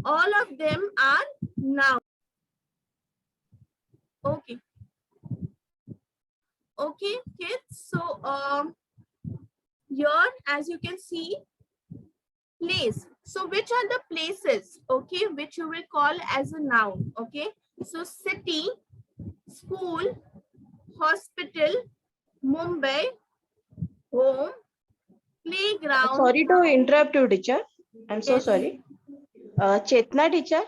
All of them are noun. Okay. Okay, kids. So here, as you can see, place. So which are the places, okay, which you will call as a noun, okay? So city, school, hospital, Mumbai, home, playground. Sorry to interrupt you, teacher. I'm so Yes. sorry. Chetna teacher.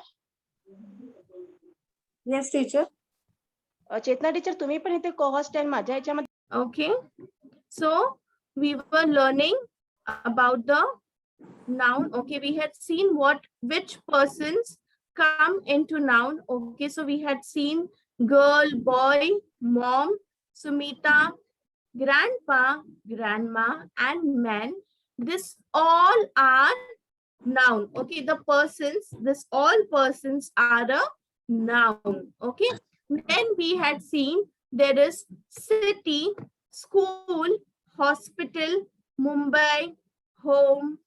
Yes, teacher. Chetna teacher तुम्ही पण इथे co-host आहे माझ्या ह्याच्यामध्ये. Okay. So we were learning about the noun. Okay, we had seen which persons come into noun. Okay, so we had seen girl, boy, mom, Sumita, grandpa, grandma, and man. This all are noun. Okay, the persons, this all persons are a noun. Okay, then we had seen there is city, school, hospital, Mumbai, home,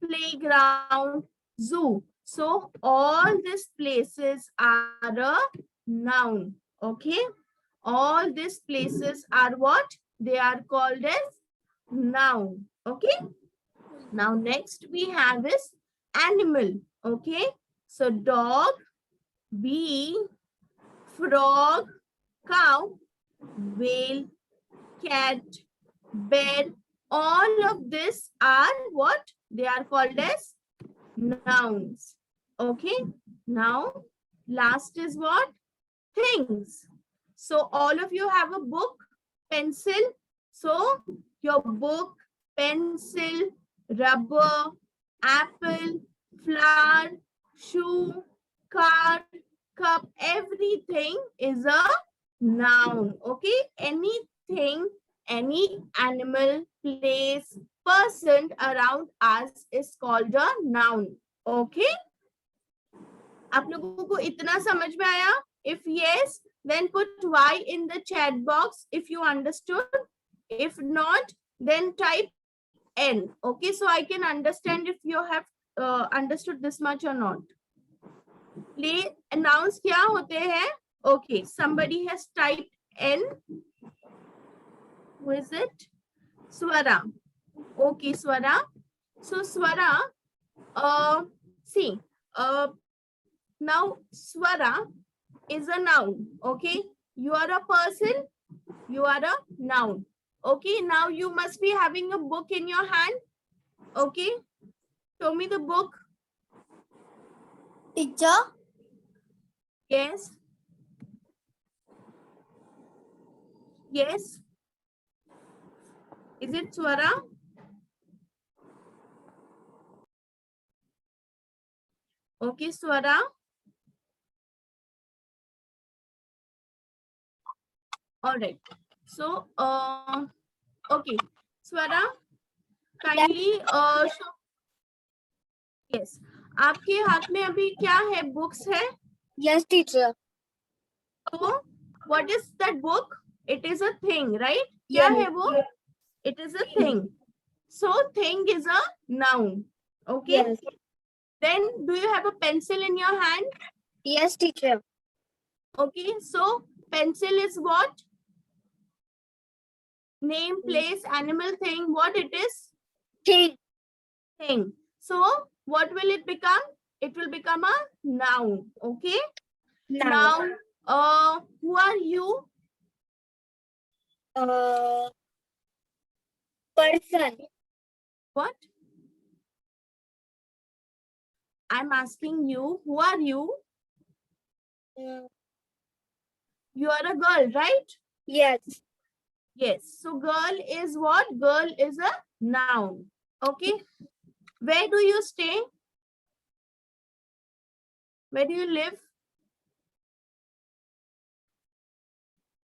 playground, zoo. So all these places are a noun. Okay, all these places are what? They are called as noun. Okay, now next we have is animal. Okay, so dog, bee, frog, cow, whale, cat, bear, all of this are what? They are called as nouns. Okay, now last is what? Things. So all of you have a book, pencil. So your book, pencil, rubber, apple, flower, shoe, car, cup, everything is a noun. Okay, anything, any animal, place, person around us is called a noun. Okay, आप लोगों को इतना समझ में आया? If yes, then put Y in the chat box if you understood. If not, then type N. Okay, so I can understand if you have understood this much or not. Play announce क्या होते हैं? Okay, somebody has typed N. Who is it? Swara. Okay, Swara. So Swara, see, now Swara is a noun. Okay, you are a person, you are a noun. Okay, now you must be having a book in your hand. Okay, show me the book. Teacher. Yes. Yes. Is it Swara? Okay, Swara. All right. So, okay, Swara, kindly show. Yes. आपके हाथ में अभी क्या है? Books है? Yes, teacher. So, what is that book? It is a thing, right? क्या है वो? It is a thing. So, thing is a noun. Okay. Yes. Then, do you have a pencil in your hand? Yes, teacher. Okay. So, pencil is what? Name, place, animal, thing. What it is? Thing. Thing. So, what will it become? It will become a noun. Okay. Noun. Now, who are you? Person. What? I'm asking you, who are you? You are a girl, right? Yes. Yes. So girl is what? Girl is a noun. Okay. Where do you stay? Where do you live?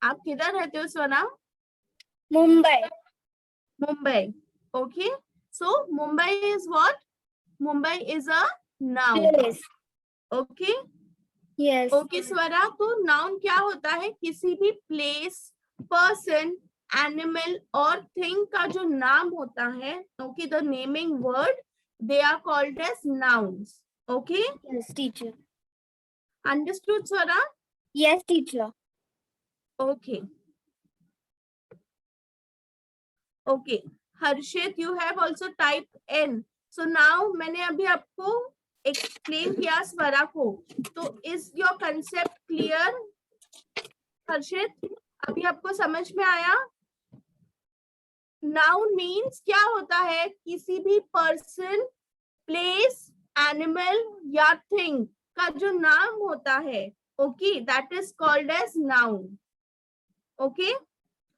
आप किधर रहते हो सोना? Mumbai. Mumbai. Okay. So Mumbai is what? Mumbai is a noun. Place. Okay. Yes. Okay Swara, तो noun क्या होता है? किसी भी प्लेस, पर्सन, एनिमल और थिंग का जो नाम होता है, okay, the naming word, they are called as nouns. Okay, Yes, teacher. understood, Swara? Yes, teacher. Okay. Okay. Harshit, you have also typed N. So now मैंने अभी आपको explain किया स्वरा को. तो is your concept clear? हर्षित, अभी आपको समझ में आया? Noun means क्या होता है? किसी भी person, place, animal या thing का जो नाम होता है, okay, that is called as noun. Okay,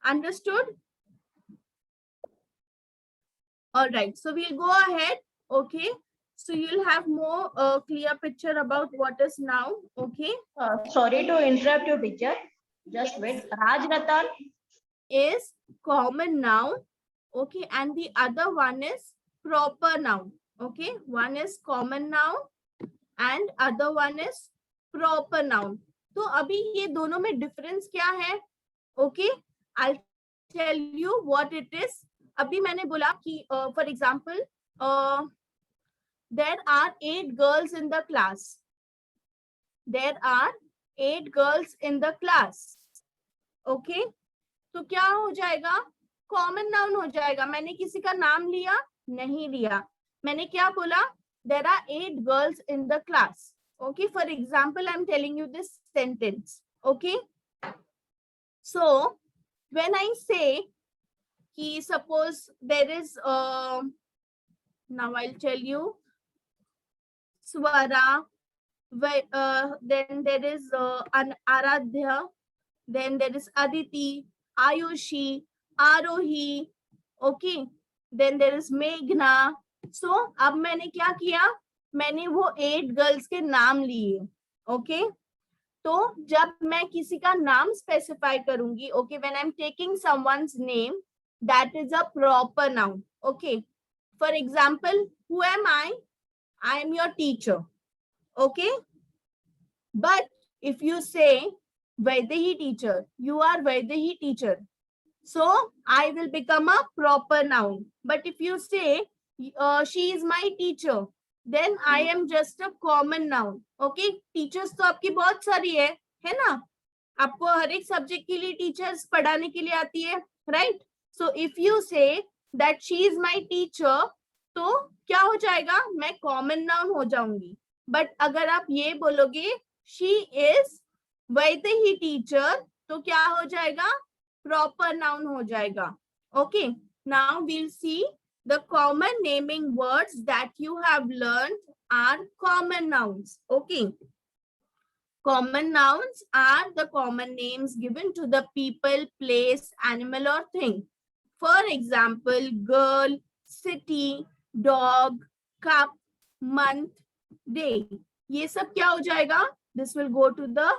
understood? All right, so we'll go ahead. Okay, so you'll have more clear picture about what is noun. Okay, Sorry to interrupt you, teacher. Just wait. Rajratan. is common noun. Okay, and the other one is proper noun. Okay, one is common noun and other one is proper noun. तो अभी ये दोनों में difference क्या है? Okay, I'll tell you what it is. अभी मैंने बोला कि for example, there are 8 girls in the class. There are 8 girls in the class. Okay, तो क्या हो जाएगा? Common noun हो जाएगा. मैंने किसी का नाम लिया? नहीं लिया. मैंने क्या बोला? There are 8 girls in the class. Okay, for example, I'm telling you this sentence. Okay, so when I say, suppose there is, now I'll tell you, Swara, then there is an Aradhya, then there is Aditi, Ayushi, Arohi, okay, then there is Meghna. So अब मैंने क्या किया? मैंने वो 8 girls के नाम लिए. Okay, तो जब मैं किसी का नाम स्पेसिफाई करूंगी, okay, when I am taking someone's name, that is a proper noun. Okay, for example, who am I? I am your teacher. Okay, but if you say Vaidehi teacher, you are Vaidehi teacher, so I will become a proper noun. But if you say she is my teacher, then I am just a common noun. Okay, teachers तो आपकी बहुत सारी है ना? आपको हर एक subject के लिए टीचर्स पढ़ाने के लिए आती है, right? So if you say that she is my teacher, तो क्या हो जाएगा? मैं कॉमन नाउन हो जाऊंगी. बट अगर आप ये बोलोगे शी इज वैदेही टीचर, तो क्या हो जाएगा? प्रॉपर नाउन हो जाएगा. Okay, now we'll see the common naming words that you have learned are common nouns. Okay, common nouns are the common names given to the people, place, animal or thing. For example, girl, city, dog, cup, month, day. ये सब क्या हो जाएगा? This will go to the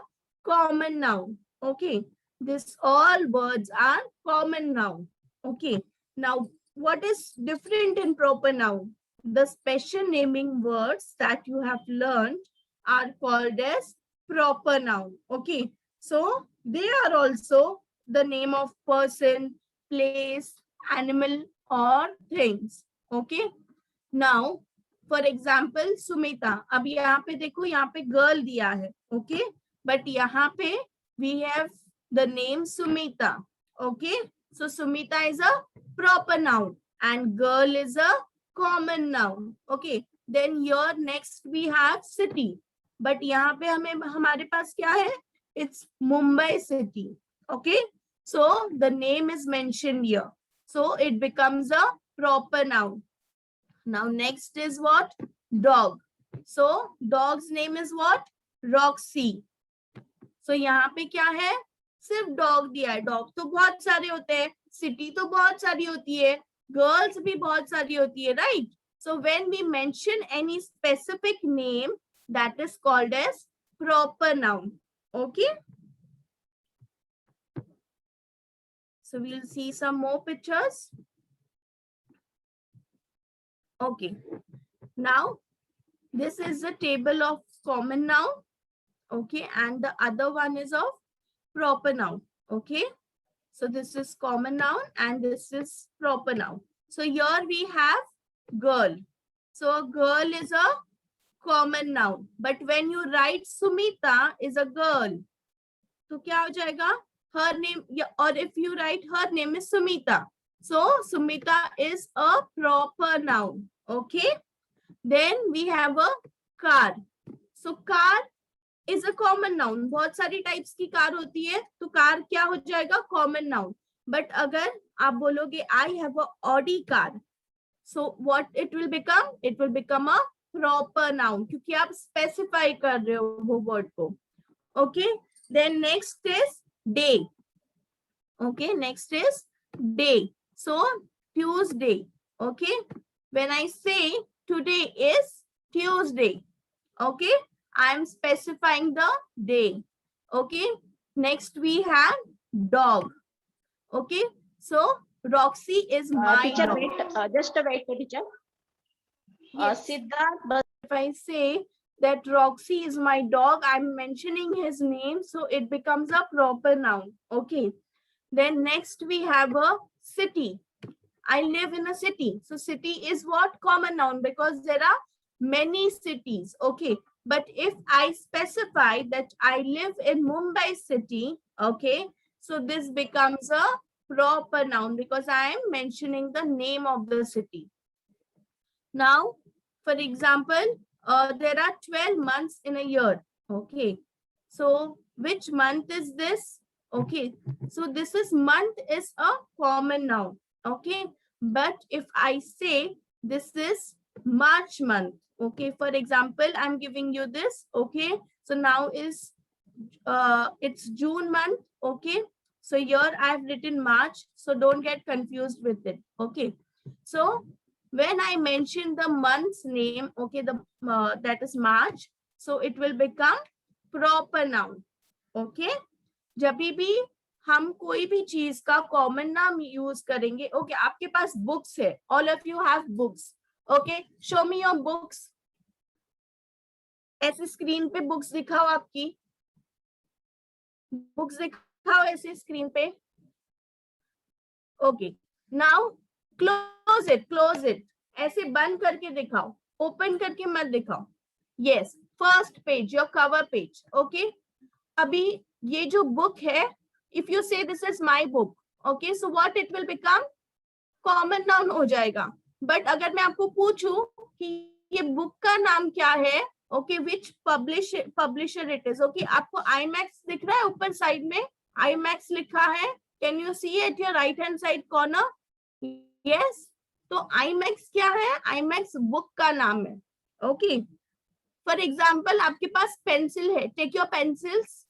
common noun. Okay, this all words are common noun. Okay, now what is different in proper noun? The special naming words that you have learned are called as proper noun. Okay, so they are also the name of person, place, animal or things. Okay, now for example, Sumita. अब यहाँ पे देखो, यहाँ पे girl दिया है. Okay, but यहाँ पे we have the name Sumita. Okay, so Sumita is a proper noun and girl is a common noun. Okay, then here next we have city. But यहाँ पे हमारे पास क्या है? It's Mumbai city. Okay, so the name is mentioned here, so it becomes a proper noun. Now next is what? Dog. So dog's name is what? Roxy. So यहाँ पे क्या है? सिर्फ डॉग दिया है. डॉग तो बहुत सारे होते हैं, सिटी तो बहुत सारी होती है, गर्ल्स भी बहुत सारी होती है, right? So when we mention any specific name, that is called as proper noun. Okay, so we'll see some more pictures. Okay, now this is the table of common noun. Okay, and the other one is of proper noun. Okay, so this is common noun and this is proper noun. So here we have girl. So a girl is a common noun. But when you write Sumita is a girl, तो क्या हो जाएगा? Her name, or if you write her name is Sumita, so Sumita is a proper noun. Okay. Then we have a car. So car is a common noun. बहुत सारी types की car होती है, तो कार क्या हो जाएगा? Common noun. But अगर आप बोलोगे I have a Audi car, so what it will become? It will become a proper noun, क्योंकि आप specify कर रहे हो वो word को. Okay. Then next is day. Okay, next is day. So Tuesday. Okay, when I say today is Tuesday, okay, I am specifying the day. Okay, next we have dog. Okay, so Roxy is my Teacher, dog. wait, just wait, teacher. Yes. Siddharth, If I say that Roxy is my dog, I'm mentioning his name, so it becomes a proper noun. Okay. Then next we have a city. I live in a city. So city is what? Common noun, because there are many cities. Okay. But if I specify that I live in Mumbai city, okay, so this becomes a proper noun because I am mentioning the name of the city. Now, for example, there are 12 months in a year. Okay. So which month is this? Okay. So this is month is a common noun. Okay. But if I say this is March month. Okay. For example, I'm giving you this. Okay. So now is it's June month. Okay. So here I've written March. So don't get confused with it. Okay. So when I mention the month's name, okay, that is March, so it will become proper noun. Okay. जब भी हम कोई भी चीज का common नाम use करेंगे, okay, आपके पास बुक्स है, all of you have books, okay, show me your books. ऐसे स्क्रीन पे बुक्स दिखाओ, आपकी बुक्स दिखाओ ऐसे स्क्रीन पे. ओके, नाउ क्लोज इट, ऐसे बंद करके दिखाओ, ओपन करके मत दिखाओ. Yes, first page, your cover page. Okay, अभी ये जो बुक है, इफ यू से this is my book, okay, so what it will become? Common noun हो जाएगा. बट अगर मैं आपको पूछूं कि ये बुक का नाम क्या है, okay, which publisher it is, okay, आपको आईमैक्स दिख रहा है ऊपर साइड में, आईमैक्स लिखा है, can you see at your right hand side corner? Yes. तो आईमैक्स क्या है? आईमैक्स बुक का नाम है. ओके, फॉर एग्जाम्पल आपके पास पेंसिल है, take your pencils,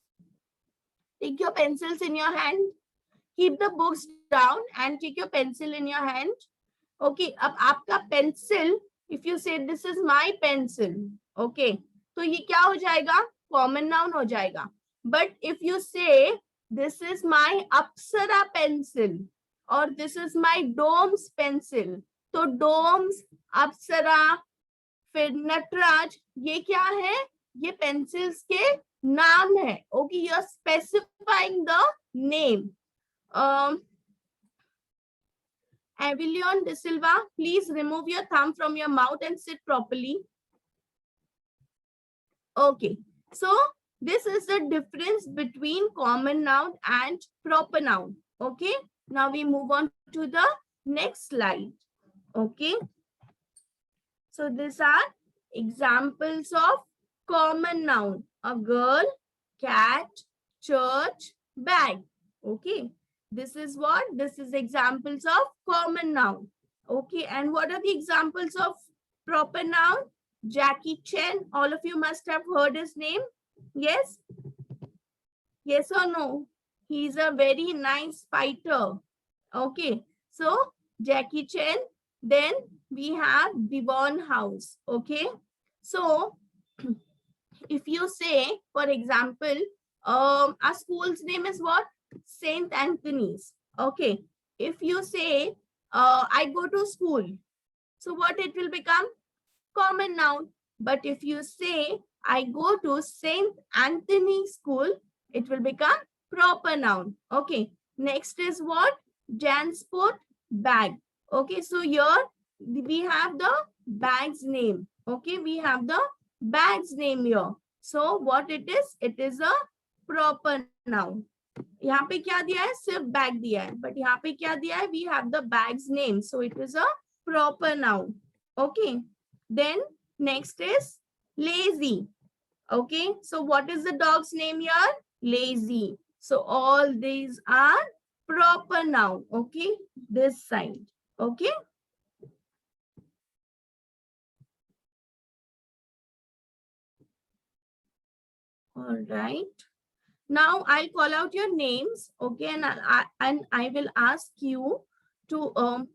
take your pencils in your hand, keep the books down and take your pencil in your hand. Okay, अब आपका pencil, if you say this is my pencil, okay, तो ये क्या हो जाएगा? Common noun हो जाएगा. But if you say this is my Apsara pencil or this is my Doms pencil, तो Doms, Apsara, फिर नटराज, ये क्या है? ये पेंसिल्स के नाम है. Okay, you are specifying the name. Avilion De Silva, please remove your thumb from your mouth and sit properly. Okay, so this is the difference between common noun and proper noun. Okay, now we move on to the next slide. Okay, so these are examples of common noun: a girl, cat, church, bag. Okay, this is what? This is examples of common noun. Okay, and what are the examples of proper noun? Jackie Chan, all of you must have heard his name. Yes? Yes or no? He's a very nice fighter. Okay, so Jackie Chan. Then we have Devon House. Okay, so if you say, for example, our school's name is what? Saint Anthony's. Okay, if you say I go to school, so what it will become? Common noun. But if you say I go to Saint Anthony School, it will become proper noun. Okay, next is what? Jansport bag. Okay, so here we have the bag's name. Okay, we have the bag's name here. So what it is? It is a proper noun. यहाँ पे क्या दिया है? सिर्फ bag दिया है. But यहाँ पे क्या दिया है? We have the bag's name. So it is a proper noun. Okay. Then next is lazy. Okay. So what is the dog's name here? Lazy. So all these are proper noun. Okay. This side. Okay. All right. Now I'll call out your names, okay, and I will ask you to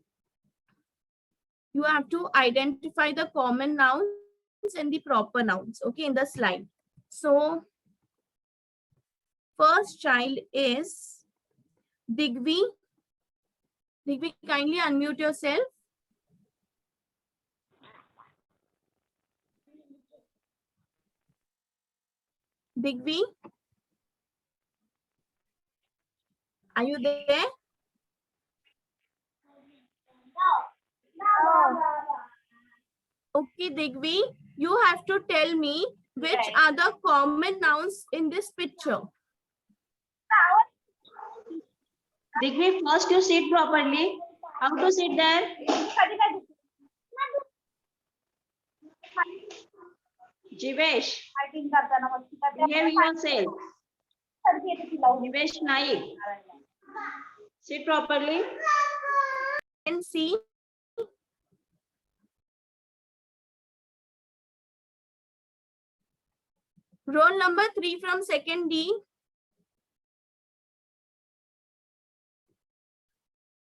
you have to identify the common nouns and the proper nouns, okay, in the slide. So first child is Digvi. Digvi, kindly unmute yourself. Digvi, are you there? Okay, Digvi, you have to tell me which are the common nouns in this picture. Digvi, first you sit properly. How to sit there? Jivesh, behave yourself. Jivesh Naik, sit properly. And see. Roll number 3 from second D.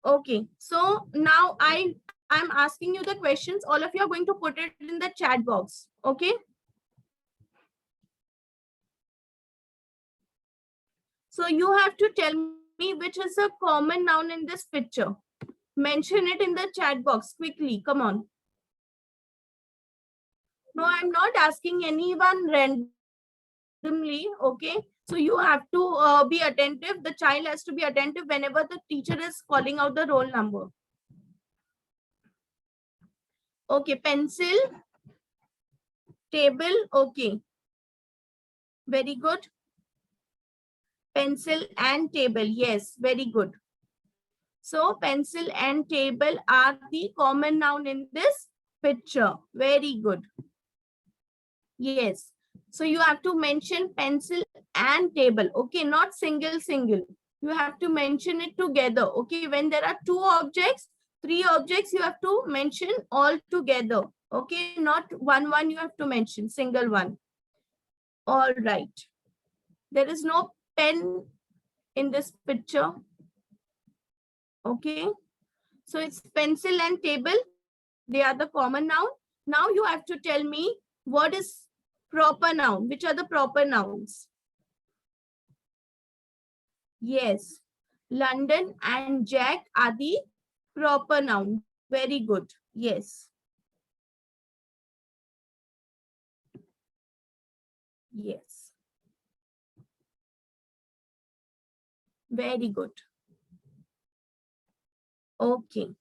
Okay, so now I'm asking you the questions. All of you are going to put it in the chat box. Okay. So you have to tell me which is a common noun in this picture. Mention it in the chat box quickly. Come on. No, I'm not asking anyone randomly. Okay. So you have to be attentive. The child has to be attentive whenever the teacher is calling out the roll number. Okay, pencil, table, okay. Very good. Pencil and table, yes, very good. So pencil and table are the common noun in this picture. Very good. Yes. So you have to mention pencil and table, okay, not single. You have to mention it together, okay. When there are 2 objects, 3 objects, you have to mention all together, okay, not one you have to mention, single one. All right. There is no pen in this picture, okay. So it's pencil and table. They are the common noun. Now you have to tell me what is proper noun. Which are the proper nouns? Yes. London and Jack are the proper noun. Very good. Yes. Yes. Very good. Okay.